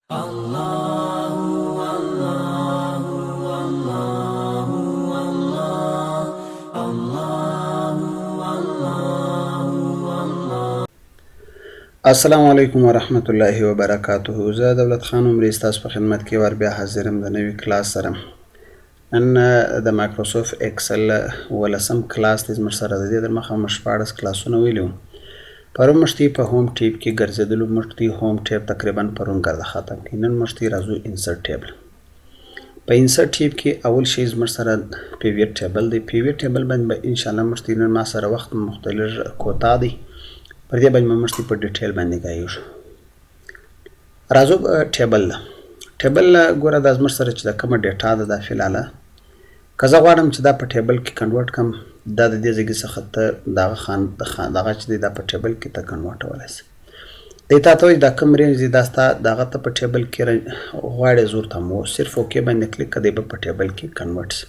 السلام علیکم ورحمت الله وبرکاته. زه دولت خان عمري ستاسو په خدمت کې ور بیا حاضر یم د نوي کلاس سره. نن د مایکروسافت ایکسل ولسم کلاس دی زموږ سره. د دې در مخه موږ 14 کلاسونه ویلي وو. پرون موږ په هوم ټیب کې ګرځېدلو. موږ هوم ټیب تقریبا پرون ګرده ختم کړي. نن موږ راځو انسرټ ټیبل. په انسرټ ټیب کې اول شی زموږ سره پیویټ ټیبل دی. پیویټ ټیبل باندې به ان شاء الله موږ نن ما سره وخت مختلف کوتا دی. پر دې باندې موږ په ډیټیل باندې ګایو. راځو ټیبل ګوره دا زموږ سره چې د کومه ډیټا ده دا فعلاله که زه غواړم چې دا په ټیبل کې کنورټ کړم دا د دې ځای څخه ته دغه چې دی دا په ټیبل کې ته کنورټولی شي. دی تا ته وایي دا کوم رینج دی دا ستا دغه ته په ټیبل کې غواړې زور ته مو صرف اوکې باندې کلیک کړه دی به په ټیبل کې کنورټ شي.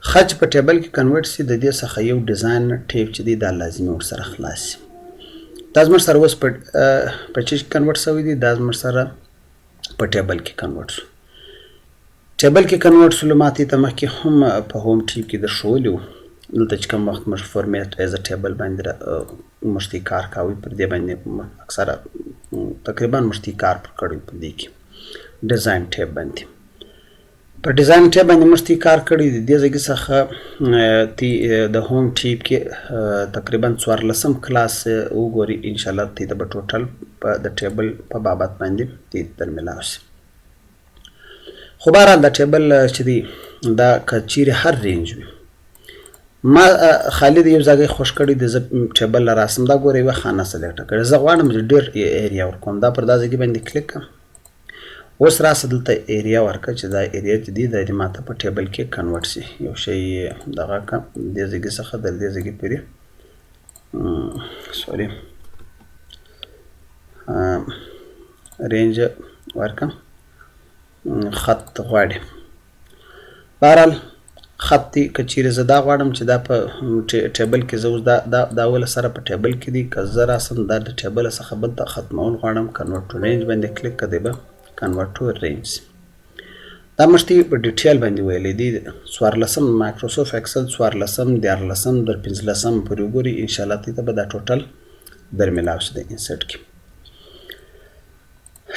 ښه چې په ټیبل کې کنورټ شي د دې څخه یو ډیزاین ټیب چې دی دا لازمي ورسره خلاص شي. دا زموږ سره اوس په چی کنورټ شوی دی دا زموږ سره په ټیبل کې کنورټ شو. ټیبل کې کنورټ شولو ماتې ته مخکې هم په هوم ټیب کې در ښوولي وو. دلته چې کوم وخت موږ فورمیټ ایز ا ټیبل باندې موږ کار کوي پر دې باندې اکثره تقریبا موږ کار کړی په دې کې ډیزاین ټیب باندې. پر ډیزاین ټیب باندې موږ کار کړی دی. دې ځای څخه د هوم ټیب کې تقریبا 14 کلاس وګوري ان شاء الله ته د ټوټل د ټیبل په بابت باندې در ملاو شي. خو بهرحال د ټیبل چې دی دا که چیرې هر رینج وي ما خالد یو ځای خوښ کړی د زه ټیبل راسم دا ګوره یوه خانه سلیکټ کړې. زه غواړم چې ډېر ایریا ورکوم دا پر دا ځای باندې کلیک کړم. اوس راسه دلته ایریا ورکړه چې دا ایریا چې دی دا دې ماته په ټیبل کې کنورټ شي. یو شی دغه کړم دې ځای څخه د دې ځای پورې سوري رینج ورکړم خط غواړي. بهرحال خط دی که چیرې زه دا غواړم چې دا په ټیبل کې زه اوس دا اوله سره په ټیبل کې دی که زه راسم دا د ټیبل څخه بل ته ختمول غواړم کنورټ ټو رینج باندې کلیک کړه دی به کنورټ ټو رینج. دا موږ په ډیټیل باندې ویلی دی. 14 مایکروسافت ایکسل 14 14 در 15 پورې وګوري ان شاء الله ته به دا ټوټل در ملاو شي د انسرټ کې.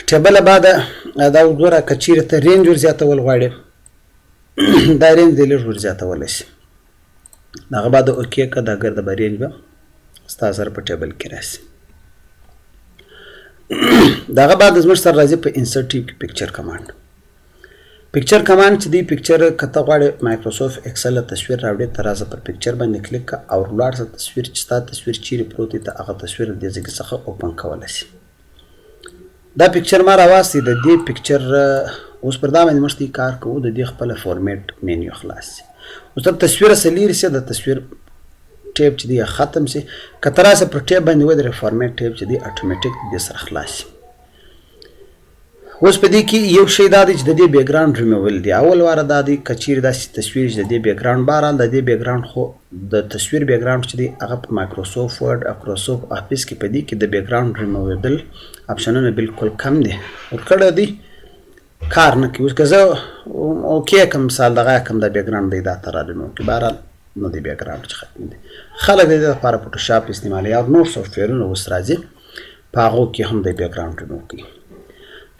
ټیبل بعد دا وګوره که چیرې ته رینج ور زیاتول غواړې دا رینج دی لږ ور زیاتولی شي. دغه بعد اوکې که دا ګرده به رینج به ستا سره په ټیبل کې راشي. دغه بعد زموږ سره راځي په انسرټ ټیب کې پکچر کمانډ. پکچر کمانډ چې دی پکچر که ته غواړې مایکروسافت ایکسل تصویر راوړې ته راځه پر پکچر باندې کلیک کړه او ولاړ شه تصویر چې ستا تصویر چیرې پروت دی ته هغه تصویر د دې ځای څخه اوپن کولی شي. دا پکچر ما راواستې د دې پکچر اوس پر دا باندې موږ کار کوو د دې خپله فورمیټ مینیو خلاص شي. اوس ته تصویر سه لرې شي د تصویر ټیب چې دی ختم شي که ته راسه پر ټیب باندې ودرې فورمیټ ټیب چې دی اتوماتیک د دې سره خلاص شي. اوس په دې کې یو شی دا دی چې د دې بیکګراوند ریموول دی. اول واره دا دی که چیرې داسې تصویر چې د دې بیکګراوند بهرحال د دې بیکګراوند خو د تصویر بیکګراوند چې دی هغه په مایکروسافت ورډ مایکروسافت افیس کې په دې کې د بیکګراوند ریموویدل اپشنونه بالکل کم دي ورکړی دی کار نه کوي. اوس که زه اوکې کړم مثال دغه کړم د بیکګراوند دی دا ته را ریموو کړي بهرحال نو د بیکګراوند چې ختم دی. خلک د دې لپاره فوټوشاپ استعمالوي او نور سافټویرونه اوس راځي په هغو کې هم د بیکګراوند ریموو کوي.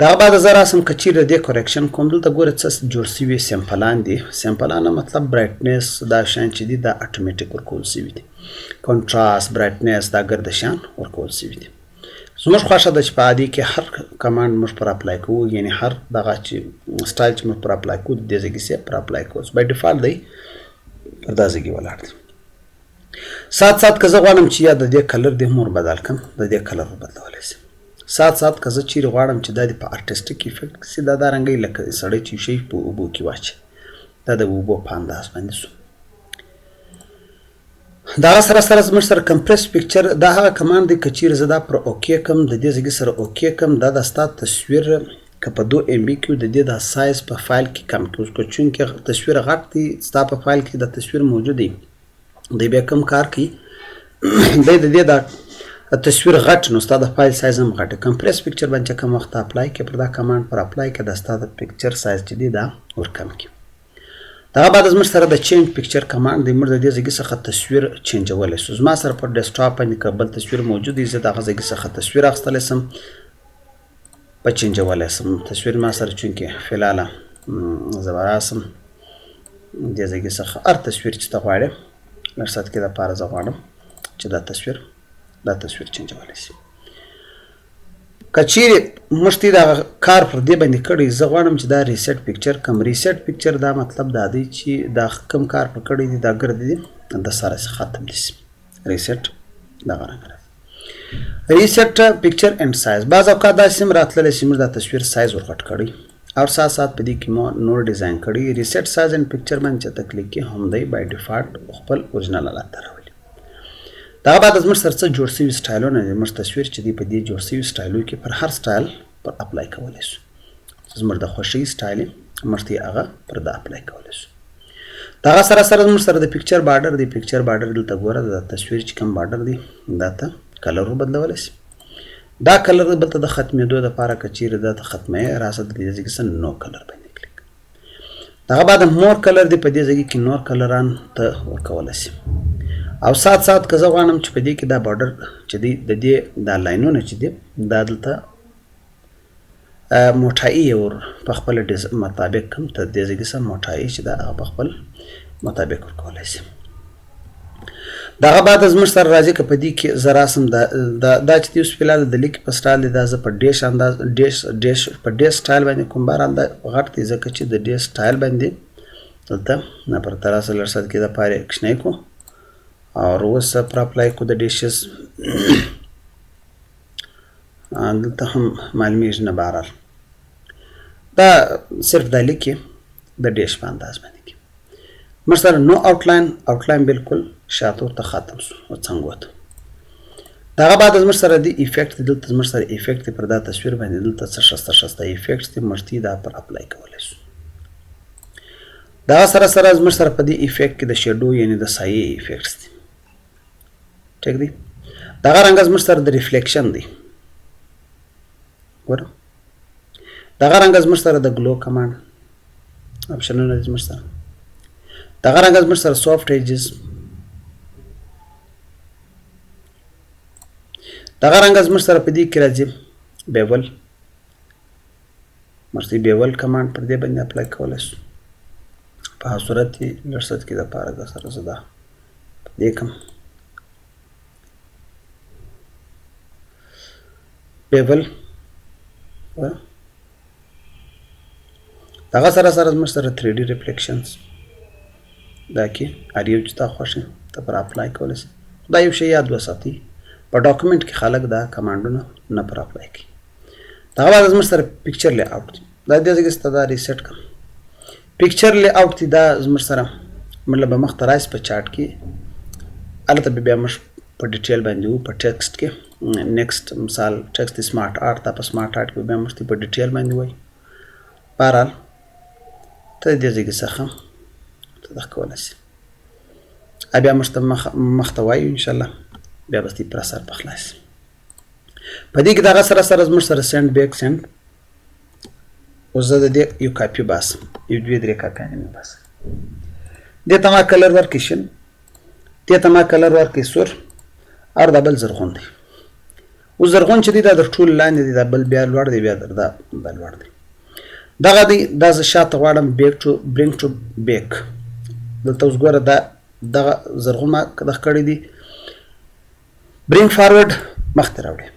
دغه بعد زه راسم که چیرې د دې کورکشن کوم دلته ګوره څه جوړ شوي سیمپلان دي. سیمپلان مطلب برایټنس دا شیان چې دي دا اتوماتیک ورکول شوي دي. کنټراست برایټنس دا ګرده شیان ورکول شوي دي. زموږ خوښه ده چې په عادي کې هر کمانډ موږ پر اپلای کوو یعنې هر دغه چې سټایل چې موږ پر اپلای کوو د دې ځای کې پر اپلای کوو. بای ډیفالټ دی پر دا ځای کې ولاړ دی. سات که زه غواړم چې یا د دې کلر دې هم ور بدل کړم د دې کلر ور بدلولی شم. سات که زه چیرې غواړم چې دا د په ارټسټیک افیکټ کښې دا رنګی لکه سړی چې شی په اوبو کې واچي دا د اوبو په انداز باندې شو. دغه سره زموږ سره کمپریس پکچر دا هغه کمانډ دی که چیرې زه دا پر اوکې کړم د دې ځای سره اوکې کړم دا د ستا تصویر که په 2 MB کې د دې د سایز په فایل کې کم کړو. اوس که چونکې تصویر غټ دی ستا په فایل کې د تصویر موجود دی دی بیا کم کار کوي دی د دې د تصویر غټ نو ستا د فایل سایز هم غټ کمپریس پکچر باندې کوم وخت اپلای کې پر دا کمانډ پر اپلای کې د ستا د پکچر سایز چې دی دا ورکم کی دا بعد از موږ سره د چینج پکچر کمانډ د موږ د دې ځای څخه تصویر چینجولای شو زما سره په ډیسکټاپ باندې کبل تصویر موجود دی زه دغه ځای څخه تصویر اخیستلی سم په چینجولای سم تصویر ما سره چونکې فعلا زه به راسم دې ځای څخه هر تصویر چې ته غواړې لږ ساعت کې دپاره زه غواړم چې دا تصویر چینجولی شي که چیرې موږ ته دا کار پر دې باندې کړی زه غواړم چې دا ریسیټ پکچر کم ریسیټ پکچر دا مطلب دا دی چې دا کم کار پر کړی دی دا ګرد دی د سره ختم دي ریسیټ دغه رنګ ریسیټ پکچر اینڈ سایز بعض اوقات داسې هم راتللی چې موږ دا تصویر سایز ورغټ کړی او ساتھ ساتھ په دې کې مو نور ډیزاین کړی ریسیټ سایز اینڈ پکچر باندې چې ته کلیک کې هم دی بای ډیفالت خپل اوریجنل حالت ته راولي دا بعد از موږ سره څه جوړ شوي سټایلونه دي موږ تصویر چې دی په دې جوړ شوي سټایلو کې پر هر سټایل پر اپلای کولی شو زموږ د خوښۍ سټایل موږ ته هغه پر دا اپلای کولی شو دغه سره موږ سره د پکچر بارډر دی پکچر بارډر دلته ګوره د تصویر چې کوم بارډر دی دا ته کلر بدلولی شي دا کلر بلته د ختمېدو دپاره که چیرې دا ته ختموي راسه د دې ځای کې نو کلر باندې کلیک دغه بعد مور کلر دی په دې ځای کې نور کلران ته ورکولی شي او ساتھ ساتھ که زه غواړم چې په دې کې دا بارډر چې دی د دې دا لاینونه چې دی دا دلته موټایي ور په خپل مطابق کوم ته دې ځای کې موټایي چې دا په خپل مطابق ورکولی شي دغه بعد از موږ سره راځي که په دې کې زه راسم دا چې دی اوس فلحال د لیک په سټایل دی دا زه په ډیش انداز ډیش په ډیش سټایل باندې کوم بهرحال دا غټ دی ځکه چې د ډیش سټایل باندې دلته نه پر تراسه لږ ساعت کې دپاره اکشنی کو او اوس پر اپلای کو د ډیشز دلته هم معلومیږي نه بهرحال دا صرف دا لیک د ډیش په انداز باندې کې موږ سره نو آوټلاین بالکل شاته ورته ختم شو څنګه وته دغه بعد از موږ سره د ایفیکټ دلته موږ سره ایفیکټ پر دا تصویر باندې دلته څه شسته ایفیکټ دی موږ دا پر اپلای کولی شو دغه سره موږ سره په دې ایفیکټ کې د شیډو یعنی د سایې ایفیکټس دي ټیک دی دغه رنګ موږ سره د ریفلیکشن دی ګوره دغه رنګ موږ سره د ګلو کمانډ اپشنونه دي موږ سره دغه رنګ موږ سره سافټ ایجز دغه رنګ موږ سره په دې کې راځي بیول موږ بیول کمانډ پر دې باندې اپلای کولی شو په هغه صورت کې لږ څه کې دپاره سره زه دا په دې کوم بیول دغه سره موږ سره 3D ریفلیکشنز دا کې هر یو چې تا خوښ ته پر اپلای کولی شي دا یو شی یاد وساتئ په ډاکومنټ کې خلک دا کمانډونه نه پر اپلای کوي دغه بعد موږ سره پکچر لی آوټ دی دا دې ځای کې ستا دا ریسیټ کړم پکچر لی آوټ دی دا زموږ سره مطلب به مخته راشي په چارټ کې هلته به بیا موږ په ډیټیل باندې وو په ټیکسټ کې نیکسټ مثال ټیکسټ سمارټ آرټ دا په سمارټ آرټ کې بیا موږ په ډیټیل باندې وایي بهرحال ته دې ځای کې څخه ته دغه کولی شي بیا موږ ته مخته وایو انشاءالله بیا به پر اثر په خلاص په دې کې دغه سره زموږ سره سینډ بیک سینډ اوس زه د دې یو کاپي باسم یو دوې درې کاپیانې مې باسم دې ته ما کلر ورکړي شین دې ته ما کلر ورکړي سور او دا بل زرغون دی اوس زرغون چې دی دا در ټول لاندې دی دا بل بیا لوړ دی بیا دا لوړ دی دغه دی دا زه شاته غواړم برینګ ټو بیک دلته اوس ګوره دغه زرغون ما دغه کړی دی برینګ فارورډ مخته راوړي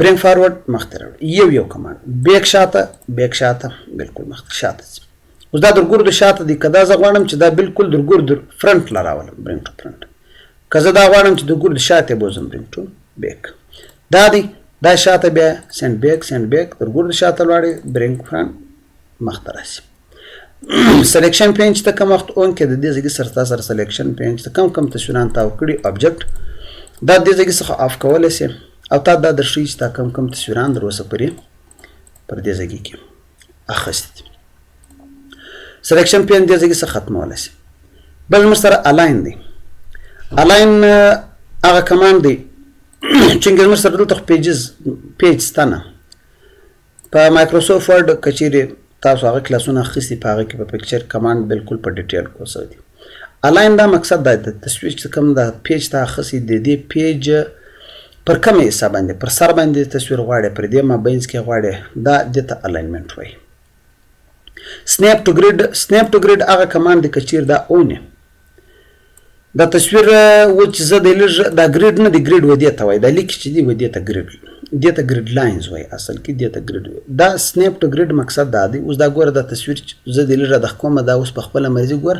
برینګ فارورډ مخته راوړي یو کمانډ بیک شاته بالکل مخته شاته اوس دا در ګردو شاته دی که دا زه غواړم چې دا بالکل در ګردو فرنټ لا راولم برینګ ټو فرنټ که زه دا غواړم چې د ګردو شاته بوزم برینګ ټو بیک دا دی دا شاته بیا سینډ بیک در ګردو شاته لاړې برینګ فرنټ مخته راشي سلیکشن پینج ته کوم وخت اون کې د دې ځای سره تاسو سره سلیکشن پینج ته کم تصویران تاو کړي آبجیکټ دا دې ځای څخه اف کولی شي او تا دا درښیي چې تا کم تصویران در اوسه پورې پر دې ځای کې اخیستي سلیکشن پین دې ځای څخه ختمولی شي بل موږ سره الاین دی الاین هغه کمانډ دی چې موږ سره دلته پیج ستنه په مایکروسافت ورډ کچېرې تاسو هغه کلاسونه اخیستي په هغه کې په پکچر کمانډ بالکل په ډیټیل کوسه دي. الاین دا مقصد دا د تصویر چې کوم د پیج ته اخیستي د دې پیج پر کومه حصه باندې پر سر باندې تصویر غواړي پر دې مابینځ کې غواړي دا دته الاینمنت وایي. سنیپ ټو ګریډ هغه کمانډ د کچیر دا اونې دا تصویر و چې زه د لږ دا ګریډ نه دی ګریډ ودې ته وایي دا لیک چې دی ودې ته ګریډ لاینز وایي اصل کې دې ته ګریډ دا سنیپ ټو ګریډ مقصد دا دی. اوس دا ګوره دا تصویر زه د لږ د کومه دا اوس په خپل مرزي ګور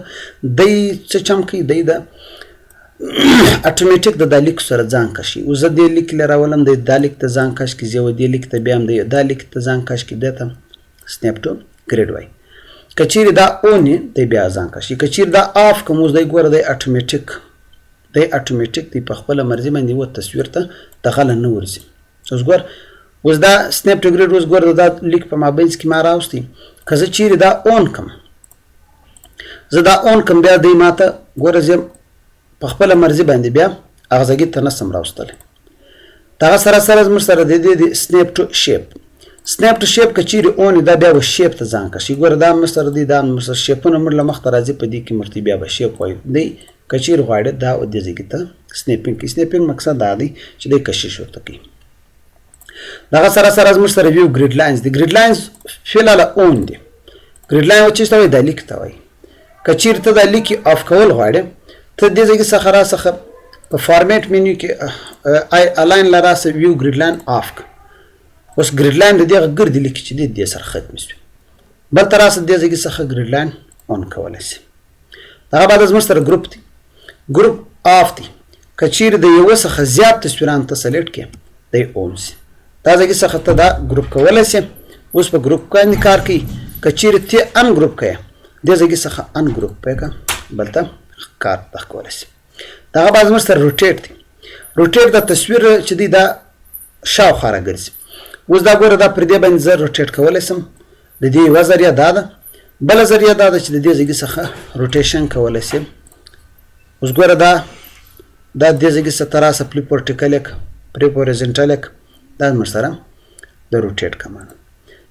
دی څه چمکي دی دا اتوماتیک د لیک سره ځان کشي. اوس زه د لیک لراولم د دا لیک ته ځان کش کی زه و دې لیک ته بیا هم د دا لیک ته ځان کش کی دته سنیپ ټو ګریډ وایي. کچیر دا اونې دی بیا ځان کشي کچیر دا اف کوم اوس دی ګوره دی اتوماتیک دی په خپل مرزي باندې و تصویر ته دخل نه ورځي. اوس ګور اوس دا سنیپ ټو ګریډ اوس ګور دا لیک په مابینځ کې ما راوستي که زه چیرې دا اون کم زه دا اون کم بیا دی ماته ګوره زه په خپل مرزي باندې بیا اغزګي ته نسم راوستلی. دغه سره موږ سره د سنیپ ټو شیپ که چیرې اون دا بیا و شیپ ته ځان کشي. ګوره دا موږ سره دی دا موږ سره شیپونه موږ له مخته راځي په دې کې موږ بیا به شیپ وایو دی که چیرې غواړي دا و دې ځای ته سنیپینګ مقصد دا دی چې دی کشش ورته کوي. دغه سره موږ سره ویو ګریډ لاینز دی ګریډ لاینز فعلا اون دی ګریډ لاین چې څه وایي دا لیک ته وایي. که چیرې ته دا لیک اف کول غواړې ته دې ځای څخه راڅخه په فارمیټ مینیو کې الاین لرا سه ویو ګریډ لاین اف اوس ګریډ لاین د دې ګرد لیک چې دې سره ختم شي بل تر اسه دې ځای څخه ګریډ لاین اون کولای شي. دا بعد از موږ سره ګروپ اف دی که چیرې د یو څخه زیات تصویران ته سلیکټ کې دی اون شي دا ځای څخه ته دا ګروپ کولای شي. اوس په ګروپ باندې کار کوي که چیرې ته ان ګروپ کوي دې ځای څخه ان ګروپ پېکا بلته کار تکول شي. دا بعد موږ سره روټیټ د تصویر چې دی دا شاوخوا راګرځي. اوس دا ګوره دا پر دې باندې زه روټیټ کولی شم د دې یوه ذریعه دا ده بله ذریعه دا ده چې د دې ځای څخه روټیشن کولی شم. اوس ګوره دا دې ځای څخه تر راسه پلی پورټیکلیک پری هوریزونټالیک دا موږ سره د روټیټ کمانډ.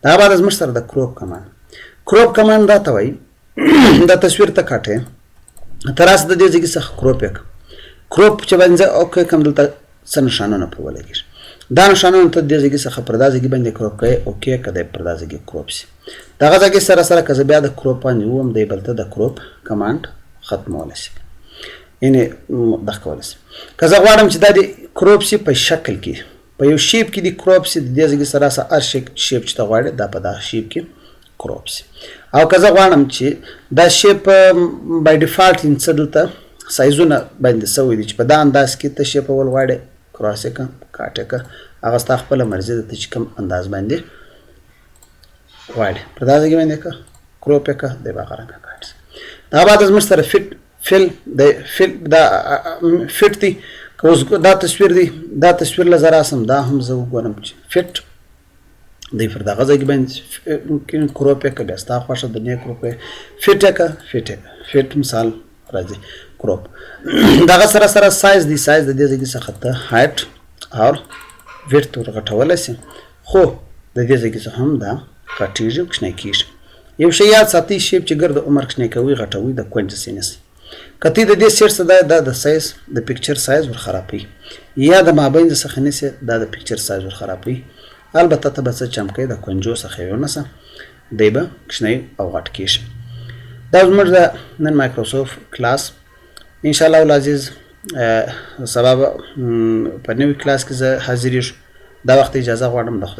دا بعد موږ سره د کروپ کمانډ دا ته وایي دا تصویر ته کاټې تر راسه د دې ځای څخه کروپ چې باندې اوکې کوم دلته څه نښانونه په ولګېږي دا نښانونه ته دې ځای څخه پر دا ځای باندې کروپ کوي اوکې که دی پر دا ځای کروپ شي. دغه ځای سره که زه بیا د کروپ باندې ووم دی بلته د کروپ کمانډ ختمولی شي یعنې دغه کولی شي. که زه غواړم چې دا د کروپ شي په شکل کې په یو شیپ کې د کروپ شي د دې ځای سره هر شیپ چې ته غواړې دا په دغه شیپ کې کروپ شي. او که زه غواړم چې دا شیپ بای ډیفالټ څه دلته سایزونه باندې سوي دي چې په دا انداز کې ته شیپ اول غواړې کراس یې که کاټ یې که هغه ستا خپله مرضي ده ته چې کوم انداز باندې غواړې پر دا ځای باندې که کروپ یې که دی به هغه رنګه کاټ شي. دا بعد زموږ سره فټ دی که اوس دا تصویر دی دا تصویر له زه راسم دا هم زه وګورم چې فټ دی پر دغه ځای باندې کروپ یې که بیا ستا خوښه د نه کروپ یې فټ یې که فټ مثال راځي کروپ. دغه سره سایز دی سایز د دې ځای څخه ته هایټ او ویډت ورغټولی شي خو د دې ځای څخه هم دا غټېږي کوچنی کېږي. یو شی یاد ساتئ شیپ چې ګرد عمر کوچنی کوي غټوي د کوینټس یې نیسئ. که ته د دې سیټ څه دا د سایز د پکچر سایز ور خرابوي یا د مابین څخه نیسئ دا د پکچر سایز ور خرابوي. البته ته به څه چمکئ د کونجو څخه یې ونیسه دی به کوچنی او غټ کېږي. دا زموږ د نن مایکروسافت کلاس انشاءالله العزیز سبا په نوي کلاس کې زه حاضرېږم. دا وخت اجازه غواړم د خدای